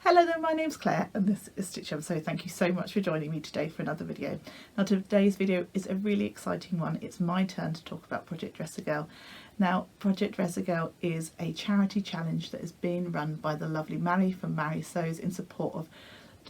Hello there, my name's Claire and this is Stitch Up. So thank you so much for joining me today for another video. Now today's video is a really exciting one. It's my turn to talk about Project Dress a Girl. Now Project Dress a Girl is a charity challenge that is being run by the lovely Mary from Mary Sews in support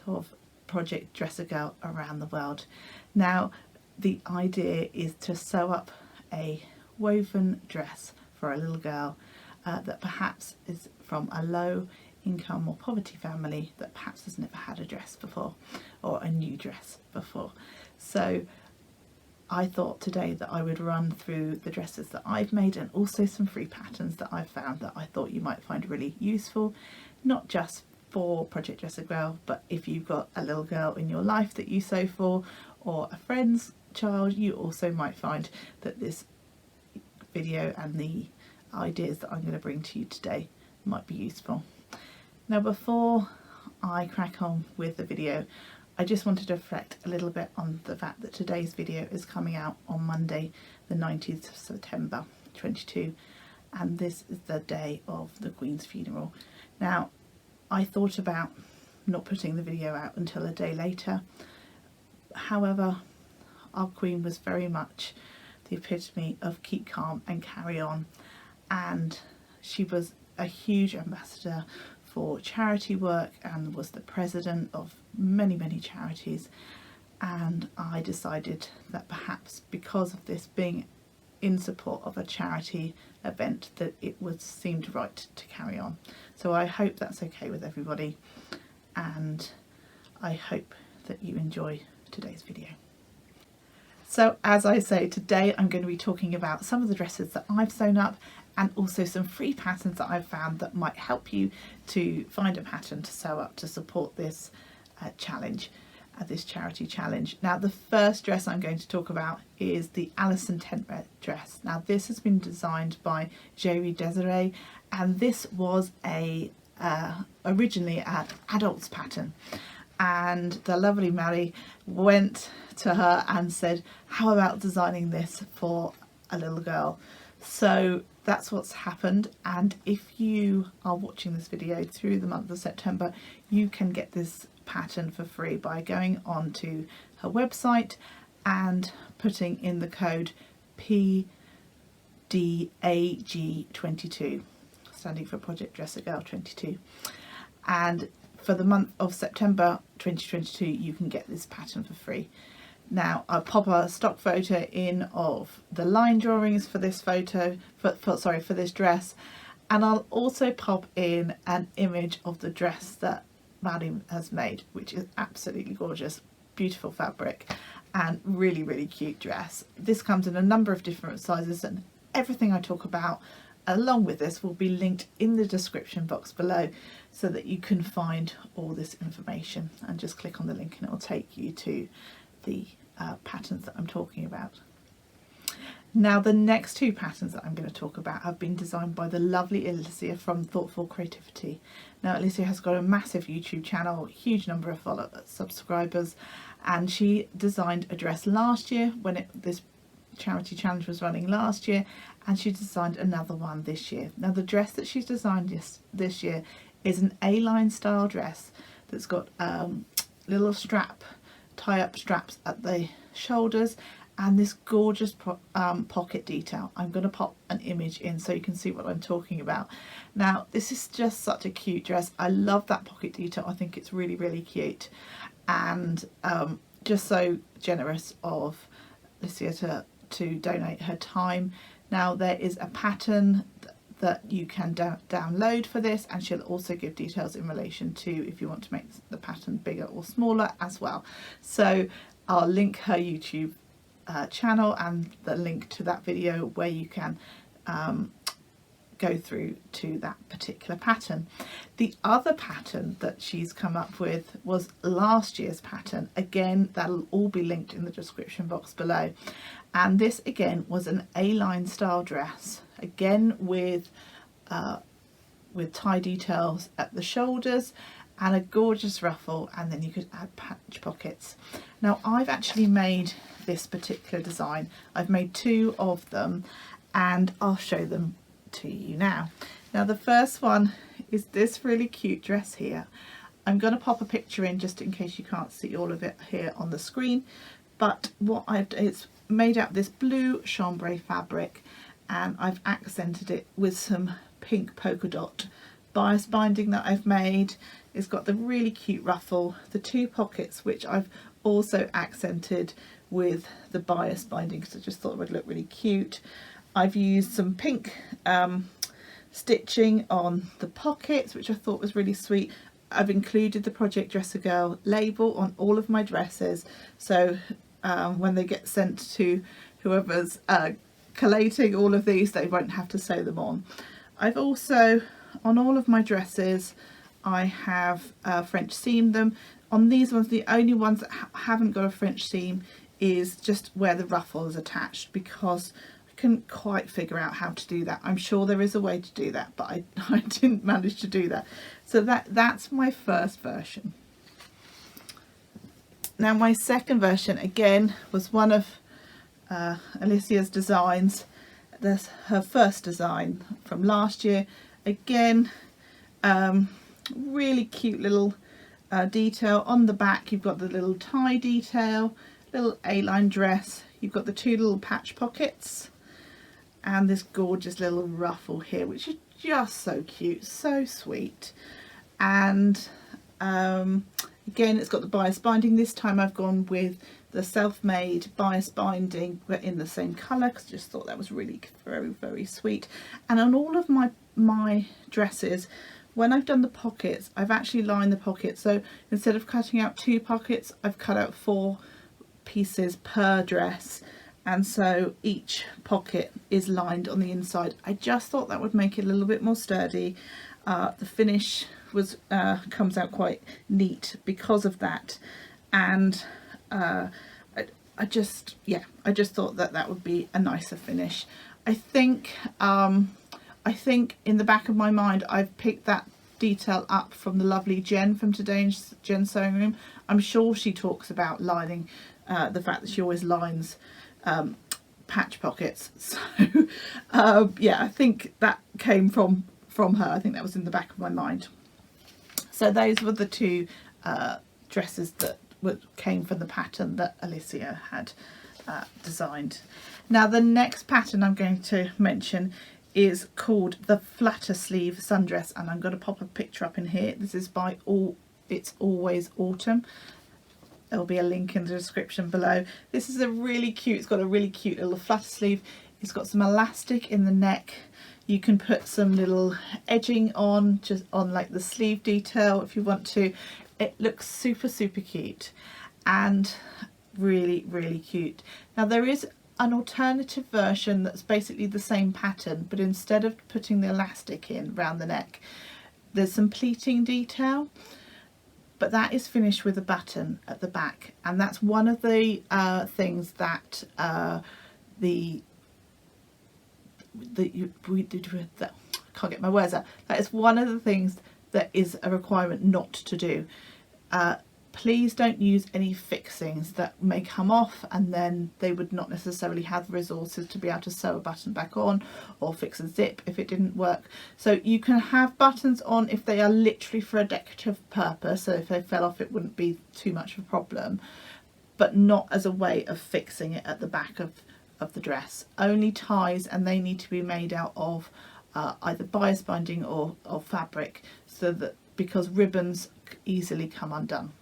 of Project Dress a Girl around the world. Now the idea is to sew up a woven dress for a little girl that perhaps is from a low income or poverty family that perhaps has never had a dress before or a new dress before. So I thought today that I would run through the dresses that I've made and also some free patterns that I've found that I thought you might find really useful, not just for Project Dress a Girl, but if you've got a little girl in your life that you sew for or a friend's child, you also might find that this video and the ideas that I'm going to bring to you today might be useful. Now before I crack on with the video, I just wanted to reflect a little bit on the fact that today's video is coming out on Monday the 19th of September 22, and this is the day of the Queen's funeral. Now I thought about not putting the video out until a day later, however our Queen was very much the epitome of keep calm and carry on, and she was a huge ambassador for charity work and was the president of many charities, and I decided that perhaps because of this being in support of a charity event that it would seem right to carry on. So I hope that's okay with everybody, and I hope that you enjoy today's video. So as I say, today I'm going to be talking about some of the dresses that I've sewn up and also some free patterns that I've found that might help you to find a pattern to sew up to support this challenge, this charity challenge. Now the first dress I'm going to talk about is the Allison tent dress. Now this has been designed by Jerry Desiree, and this was originally an adult's pattern, and the lovely Mary went to her and said, how about designing this for a little girl? So that's what's happened, and if you are watching this video through the month of September, you can get this pattern for free by going on to her website and putting in the code PDAG22, standing for Project Dress a Girl 22, and for the month of September 2022 you can get this pattern for free. Now I'll pop a stock photo in of the line drawings for this photo, for this dress, and I'll also pop in an image of the dress that Maddie has made, which is absolutely gorgeous, beautiful fabric and really cute dress. This comes in a number of different sizes, and everything I talk about along with this will be linked in the description box below so that you can find all this information, and just click on the link and it will take you to the patterns that I'm talking about. Now the next two patterns that I'm going to talk about have been designed by the lovely Alicia from Thoughtful Creativity. Now Alicia has got a massive YouTube channel, huge number of subscribers, and she designed a dress last year when this charity challenge was running last year, and she designed another one this year. Now the dress that she's designed this year is an A-line style dress that's got little tie-up straps at the shoulders and this gorgeous pocket detail. I'm going to pop an image in so you can see what I'm talking about. Now this is just such a cute dress. I love that pocket detail. I think it's really cute, and just so generous of Alicia to donate her time. Now there is a pattern that you can download for this, and she'll also give details in relation to if you want to make the pattern bigger or smaller as well. So I'll link her YouTube channel and the link to that video where you can go through to that particular pattern. The other pattern that she's come up with was last year's pattern. Again, that'll all be linked in the description box below, and this again was an A-line style dress, again with tie details at the shoulders and a gorgeous ruffle, and then you could add patch pockets. Now I've actually made this particular design. I've made two of them and I'll show them to you now. Now the first one is this really cute dress here, I'm going to pop a picture in just in case you can't see all of it here on the screen. But what I've done, it's made out of this blue chambray fabric, and I've accented it with some pink polka dot bias binding that I've made. It's got the really cute ruffle, the 2 pockets, which I've also accented with the bias binding because I just thought it would look really cute. I've used some pink stitching on the pockets, which I thought was really sweet. I've included the Project Dresser Girl label on all of my dresses, so when they get sent to whoever's collating all of these, they won't have to sew them on. I've also, on all of my dresses, I have French seamed them. On these ones, the only ones that haven't got a French seam is just where the ruffle is attached, because I couldn't quite figure out how to do that. I'm sure there is a way to do that, but I didn't manage to do that. So that's my first version. Now my second version, again, was one of Alicia's designs. That's her first design from last year. Again, really cute little detail on the back. You've got the little tie detail, little A-line dress. You've got the 2 little patch pockets and this gorgeous little ruffle here, which is just so cute, so sweet. And again, it's got the bias binding. This time I've gone with the self-made bias binding, but in the same colour, because I just thought that was really very, very sweet. And on all of my dresses, when I've done the pockets, I've actually lined the pockets. So instead of cutting out 2 pockets, I've cut out 4 pieces per dress, and so each pocket is lined on the inside. I just thought that would make it a little bit more sturdy. The finish was comes out quite neat because of that, and I just thought that would be a nicer finish. I think in the back of my mind I've picked that detail up from the lovely Jen from today's Jen Sewing Room. I'm sure she talks about lining, the fact that she always lines patch pockets. So yeah, I think that came from her. I think that was in the back of my mind. So those were the 2 dresses that came from the pattern that Alicia had designed. Now the next pattern I'm going to mention is called the Flutter Sleeve Sundress, and I'm going to pop a picture up in here. This is by It's Always Autumn. There will be a link in the description below. This is a really cute, it's got a really cute little flutter sleeve. It's got some elastic in the neck. You can put some little edging on, just on like the sleeve detail if you want to. It looks super, super cute and really, really cute. Now there is an alternative version that's basically the same pattern, but instead of putting the elastic in around the neck, there's some pleating detail, but that is finished with a button at the back, and that's one of the things that I can't get my words out. That is one of the things that is a requirement not to do. Please don't use any fixings that may come off, and then they would not necessarily have the resources to be able to sew a button back on or fix a zip if it didn't work. So you can have buttons on if they are literally for a decorative purpose, so if they fell off it wouldn't be too much of a problem, but not as a way of fixing it at the back of the dress. Only ties, and they need to be made out of either bias binding or fabric, so that because ribbons easily come undone.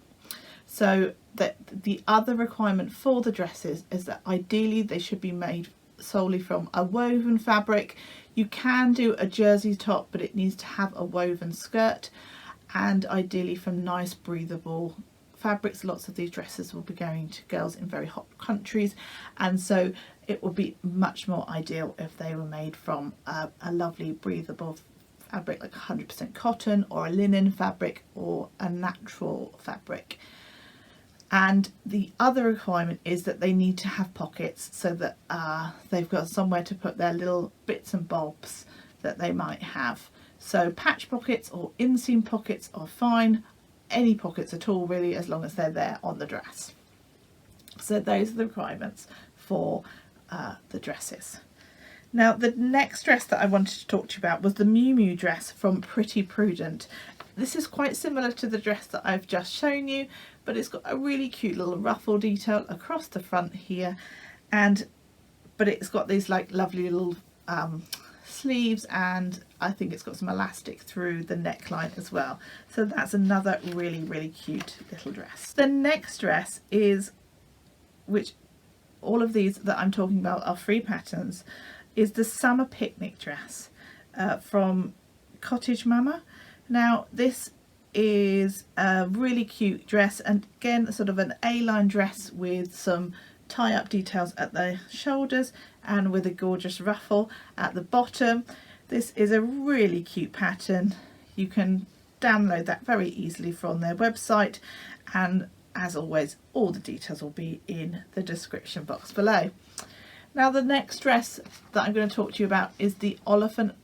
So that the other requirement for the dresses is that ideally they should be made solely from a woven fabric. You can do a jersey top, but it needs to have a woven skirt, and ideally from nice breathable fabrics. Lots of these dresses will be going to girls in very hot countries, and so it would be much more ideal if they were made from a lovely breathable fabric like 100% cotton, or a linen fabric, or a natural fabric. And the other requirement is that they need to have pockets, so that they've got somewhere to put their little bits and bobs that they might have. So patch pockets or inseam pockets are fine, any pockets at all really, as long as they're there on the dress. So those are the requirements for the dresses. Now the next dress that I wanted to talk to you about was the Mii Dress from Pretty Prudent. this is quite similar to the dress that I've just shown you, but it's got a really cute little ruffle detail across the front here, but it's got these like lovely little sleeves, and I think it's got some elastic through the neckline as well. So that's another really cute little dress. The next dress is, which all of these that I'm talking about are free patterns, is the summer picnic dress from Cottage Mama. Now this is a really cute dress, and again sort of an A-line dress with some tie-up details at the shoulders and with a gorgeous ruffle at the bottom. This is a really cute pattern. You can download that very easily from their website, and as always all the details will be in the description box below. Now the next dress that I'm going to talk to you about is the Oliver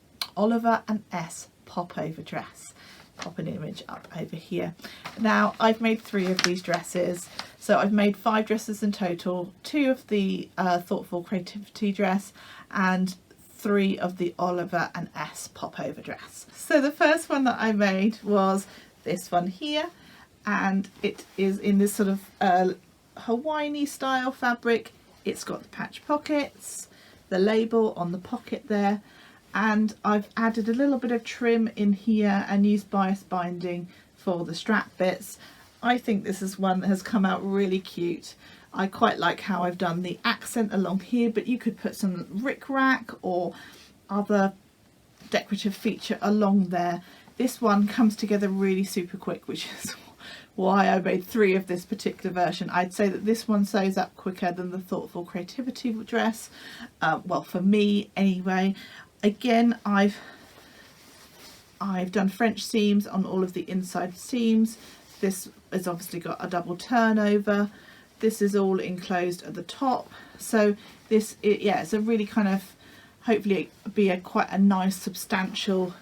and S Popover dress. Pop an image up over here. Now I've made 3 of these dresses, so I've made 5 dresses in total, 2 of the Thoughtful Creativity dress and 3 of the Oliver and S Popover dress. So the first one that I made was this one here, and it is in this sort of Hawaiian style fabric. It's got the patch pockets, the label on the pocket there, and I've added a little bit of trim in here and used bias binding for the strap bits. I think this is one that has come out really cute. I quite like how I've done the accent along here, but you could put some rickrack or other decorative feature along there. This one comes together really super quick, which is why I made 3 of this particular version. I'd say that this one sews up quicker than the Thoughtful Creativity dress, well for me anyway. Again, I've done French seams on all of the inside seams. This has obviously got a double turnover. This is all enclosed at the top. So this, yeah, it's a really kind of, hopefully be quite a nice substantial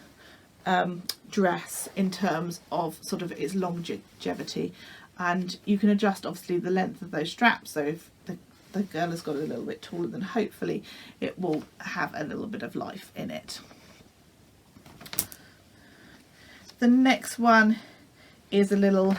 dress in terms of sort of its longevity. And you can adjust obviously the length of those straps, so if the girl has got a little bit taller, then hopefully it will have a little bit of life in it. The next one is a little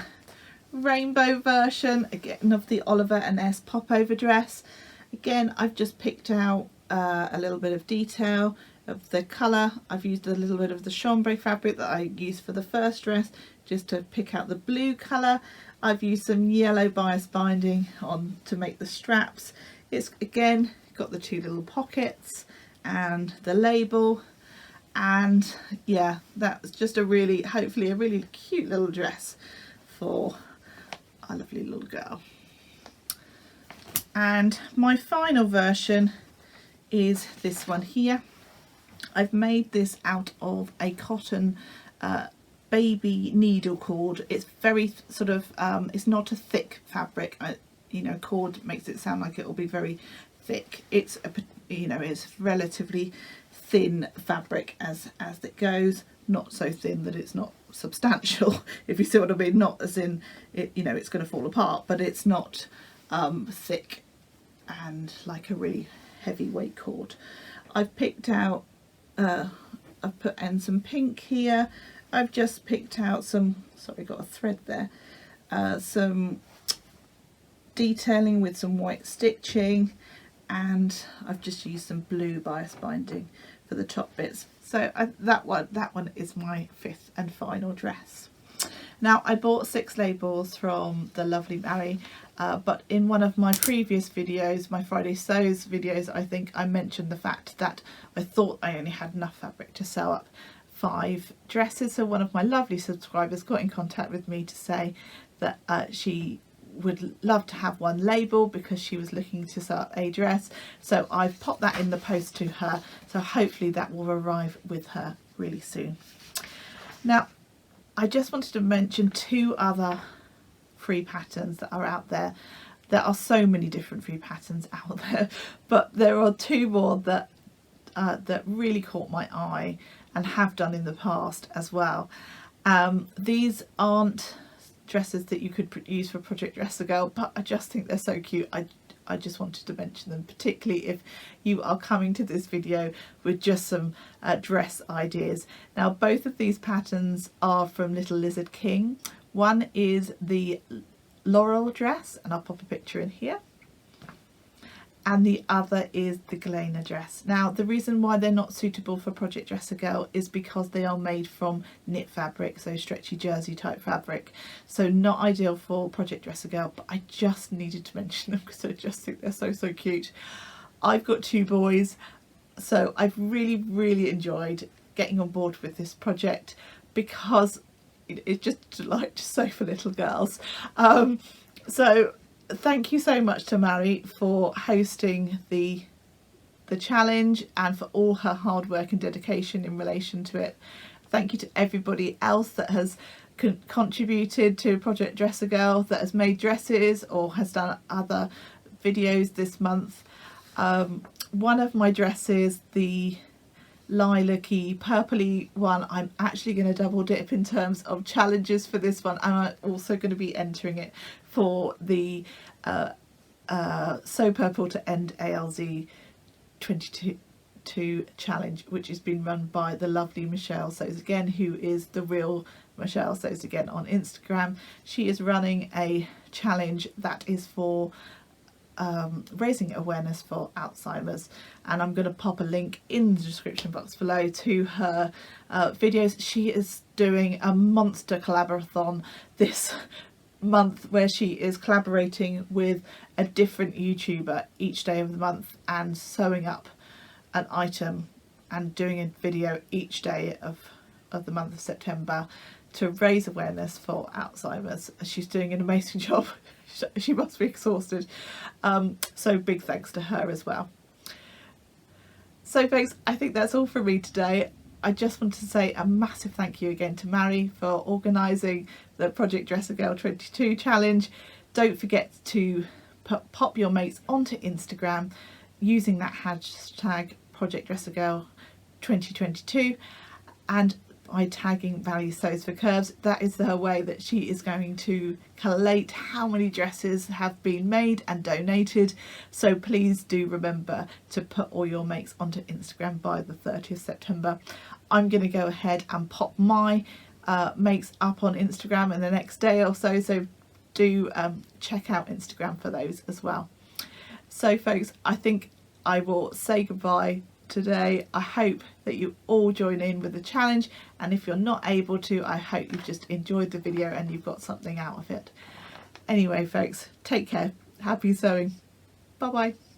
rainbow version again of the Oliver and S Popover dress. Again, I've just picked out a little bit of detail of the colour. I've used a little bit of the chambray fabric that I used for the first dress just to pick out the blue colour. I've used some yellow bias binding on to make the straps. It's again got the 2 little pockets and the label, and yeah, that's just a really, hopefully a really cute little dress for a lovely little girl. And my final version is this one here. I've made this out of a cotton baby needle cord. It's very sort of it's not a thick fabric. You know, cord makes it sound like it will be very thick. It's a, you know, it's relatively thin fabric as it goes, not so thin that it's not substantial, if you see what I mean. Not as in it, you know, it's going to fall apart, but it's not thick and like a really heavyweight cord. I've picked out I've put in some pink here. I've just picked out some, sorry, got a thread there, some detailing with some white stitching, and I've just used some blue bias binding for the top bits. So that one is my 5th and final dress. Now I bought 6 labels from the lovely Mary, but in one of my previous videos, my Friday Sews videos, I think I mentioned the fact that I thought I only had enough fabric to sew up 5 dresses. So one of my lovely subscribers got in contact with me to say that she would love to have one label because she was looking to sew up a dress. So I've popped that in the post to her, so hopefully that will arrive with her really soon. Now I just wanted to mention 2 other free patterns that are out there. There are so many different free patterns out there, but there are 2 more that that really caught my eye and have done in the past as well. These aren't dresses that you could use for Project Dress a Girl, but I just think they're so cute. I just wanted to mention them, particularly if you are coming to this video with just some dress ideas. Now both of these patterns are from Little Lizard King. One is the Laurel dress, and I'll pop a picture in here, and the other is the Galena dress. Now the reason why they're not suitable for Project Dress a Girl is because they are made from knit fabric, so stretchy jersey type fabric, so not ideal for Project Dress a Girl, but I just needed to mention them because I just think they're so cute. I've got 2 boys, so I've really enjoyed getting on board with this project because it's just a delight to sew for little girls. So thank you so much to Mari for hosting the challenge and for all her hard work and dedication in relation to it. Thank you to everybody else that has contributed to Project Dress a Girl, that has made dresses or has done other videos this month. One of my dresses, the lilac-y purpley one, I'm actually going to double dip in terms of challenges for this one, and I'm also going to be entering it for the Sew Purple to End ALZ 22 challenge, which has been run by the lovely Michelle Sews Again, who is the real Michelle Sews Again on Instagram. She is running a challenge that is for raising awareness for Alzheimer's, and I'm going to pop a link in the description box below to her videos. She is doing a monster collaborathon this month where she is collaborating with a different YouTuber each day of the month and sewing up an item and doing a video each day of the month of September to raise awareness for Alzheimer's. She's doing an amazing job. She must be exhausted, so big thanks to her as well. So folks, I think that's all from me today. I just want to say a massive thank you again to Mari for organising the Project Dress a Girl 22 challenge. Don't forget to pop your mates onto Instagram using that hashtag Project Dress a Girl 2022, and by tagging Valley Sews for Curves. That is her way that she is going to collate how many dresses have been made and donated. So please do remember to put all your makes onto Instagram by the 30th September. I'm going to go ahead and pop my makes up on Instagram in the next day or so, so do check out Instagram for those as well. So folks, I think I will say goodbye today. I hope that you all join in with the challenge, and if you're not able to, I hope you've just enjoyed the video and you've got something out of it. Anyway folks, take care, happy sewing, bye bye.